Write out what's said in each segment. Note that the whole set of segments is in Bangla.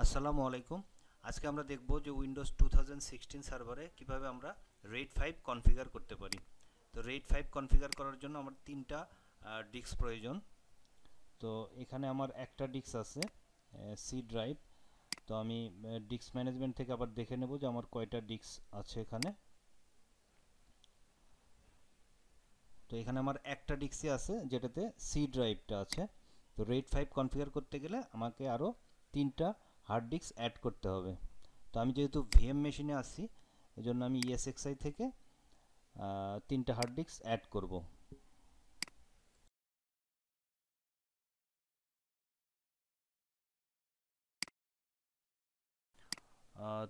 আসসালামু আলাইকুম। আজকে আমরা দেখব যে উইন্ডোজ 2016 সার্ভারে কিভাবে আমরা RAID 5 কনফিগার করতে পারি। তো RAID 5 কনফিগার করার জন্য আমার তিনটা ডিস্ক প্রয়োজন। তো এখানে আমার একটা ডিস্ক আছে সি ড্রাইভ। তো আমি ডিস্ক ম্যানেজমেন্ট থেকে আবার দেখে নেব যে আমার কয়টা ডিস্ক আছে এখানে। তো এখানে আমার একটা ডিস্কই আছে যেটাতে সি ড্রাইভটা আছে। তো RAID 5 কনফিগার করতে গেলে আমাকে আরও তিনটা হার্ড ডিস্ক অ্যাড করতে হবে। তো আমি যেহেতু ভিএম মেশিনে আছি এজন্য আমি ESXi থেকে তিনটা হার্ড ডিস্ক অ্যাড করব।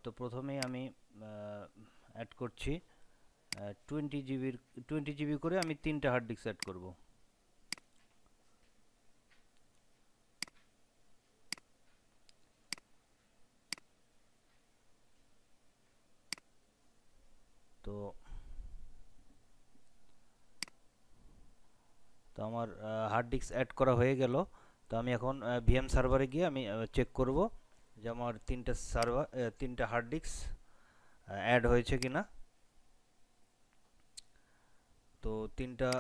তো প্রথমেই আমি অ্যাড করছি 20 জিবি করে আমি তিনটা হার্ড ডিস্ক অ্যাড করব। তো তো আমার হার্ড ডিস্ক অ্যাড করা হয়ে গেল। তো আমি এখন ভিএম সার্ভারে গিয়ে আমি চেক করব যে আমার তিনটা হার্ড ডিস্ক অ্যাড হয়েছে কিনা। তো তিনটা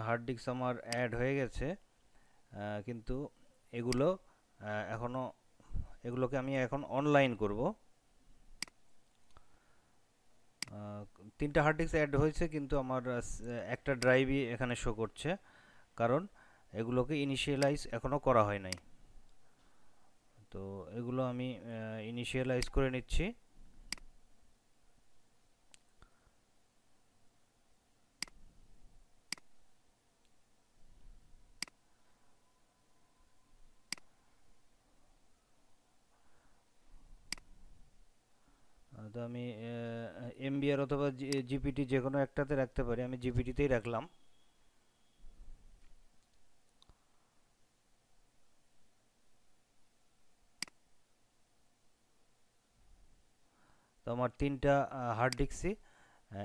হার্ড ডিস্ক আমার অ্যাড হয়ে গেছে, কিন্তু এগুলো এখনও এগুলোকে আমি এখন অনলাইন করব। তিনটা হার্ড ডিস্ক অ্যাড হয়েছে কিন্তু আমার একটা ড্রাইভই এখানে শো করছে, কারণ এগুলোকে ইনিশিয়ালাইজ এখনও করা হয় নাই। তো এগুলো আমি ইনিশিয়ালাইজ করে নিচ্ছি। তো আমি MBR অথবা জিপিটি যে কোনো একটাতে রাখতে পারি, আমি জিপিটিতেই রাখলাম। তো আমার তিনটা হার্ড ডিস্কই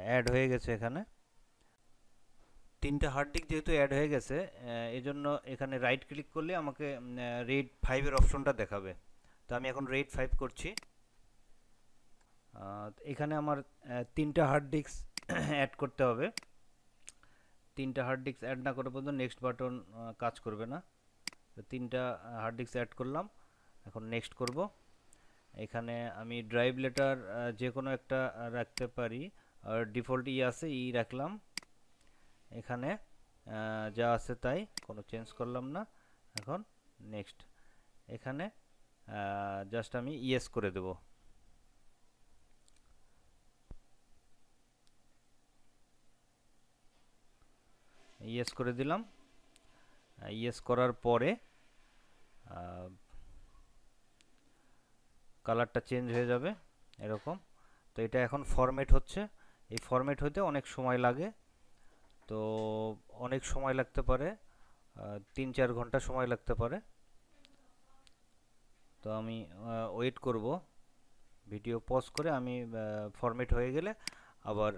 অ্যাড হয়ে গেছে এখানে। তিনটা হার্ড ডিস্ক যেহেতু অ্যাড হয়ে গেছে, এজন্য এখানে রাইট ক্লিক করলে আমাকে RAID 5 এর অপশনটা দেখাবে। তো আমি এখন RAID 5 করছি। এখানে আমার তিনটা হার্ড ডিস্ক অ্যাড করতে হবে। তিনটা হার্ড ডিস্ক অ্যাড না করা পর্যন্ত নেক্সট বাটন কাজ করবে না। তো তিনটা হার্ড ডিস্ক অ্যাড করলাম, এখন নেক্সট করব। এখানে আমি ড্রাইভ লেটার যে কোনো একটা রাখতে পারি, আর ডিফল্ট আছে রাখলাম। এখানে যা আছে তাই, কোনো চেঞ্জ করলাম না। এখন নেক্সট, এখানে জাস্ট আমি ইয়েস করে দেব। ইয়েস করে দিলাম। ইয়েস করার পরে কালারটা চেঞ্জ হয়ে যাবে এরকম। তো এটা এখন ফরম্যাট হচ্ছে। এই ফরম্যাট হতে অনেক সময় লাগে। তো অনেক সময় লাগতে পারে, 3-4 ঘন্টা সময় লাগতে পারে। তো আমি ওয়েট করব, ভিডিও পজ করে আমি ফরম্যাট হয়ে গেলে আবার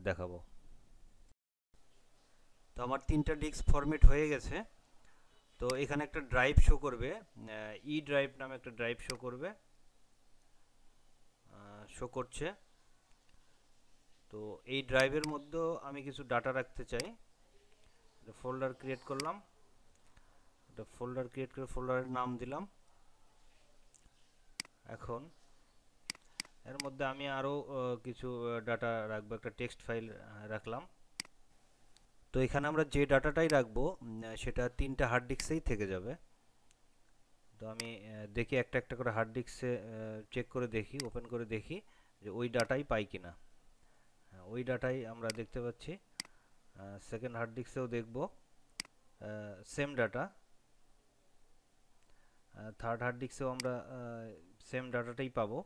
দেখাবো। তো আমার তিনটা ডিস্ক ফরম্যাট হয়ে গেছে। তো এখানে একটা ড্রাইভ শো করবে, ড্রাইভ নামে একটা ড্রাইভ শো করছে। তো এই ড্রাইভের মধ্যেও আমি কিছু ডাটা রাখতে চাই। ফোল্ডার ক্রিয়েট করলাম, ফোল্ডার ক্রিয়েট করে ফোল্ডারের নাম দিলাম। এখন এর মধ্যে আমি আরও কিছু ডাটা রাখবো, একটা টেক্সট ফাইল রাখলাম। তো এখানে আমরা যে ডাটাটাই রাখবো সেটা তিনটা হার্ড ডিস্কেই থেকে যাবে। তো আমি দেখি একটা একটা করে হার্ড ডিস্কে চেক করে দেখি, ওপেন করে দেখি যে ওই ডাটাই পাই কিনা। ওই ডাটাই আমরা দেখতে পাচ্ছি। সেকেন্ড হার্ড ডিস্কেও দেখব সেম ডাটা। থার্ড হার্ড ডিস্কেও আমরা সেম ডাটাটাই পাবো।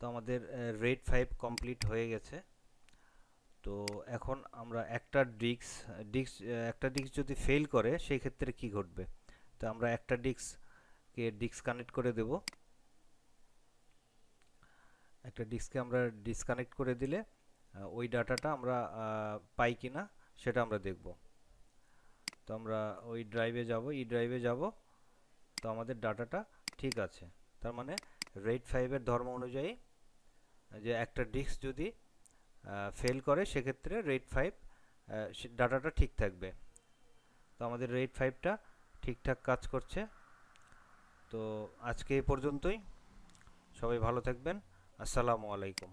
তো আমাদের RAID 5 কমপ্লিট হয়ে গেছে। তো এখন আমরা একটা ডিস্ক যদি ফেল করে সেই ক্ষেত্রে কি ঘটবে। তো আমরা একটা ডিস্ককে ডিসকানেক্ট করে দেব। একটা ডিস্ককে আমরা ডিসকানেক্ট করে দিলে ওই ডাটাটা আমরা পাই কিনা সেটা আমরা দেখব। তো আমরা ওই ড্রাইভে যাব, ই ড্রাইভে যাব। তো আমাদের ডাটাটা ঠিক আছে। তার মানে RAID 5 এর ধর্ম অনুযায়ী যে একটা ডিস্ক যদি ফেল করে সেক্ষেত্রে RAID 5 ডাটাটা ঠিক থাকবে। তো আমাদের RAID 5টা ঠিকঠাক কাজ করছে। তো আজকে এই পর্যন্তই। সবাই ভালো থাকবেন। আসসালামু আলাইকুম।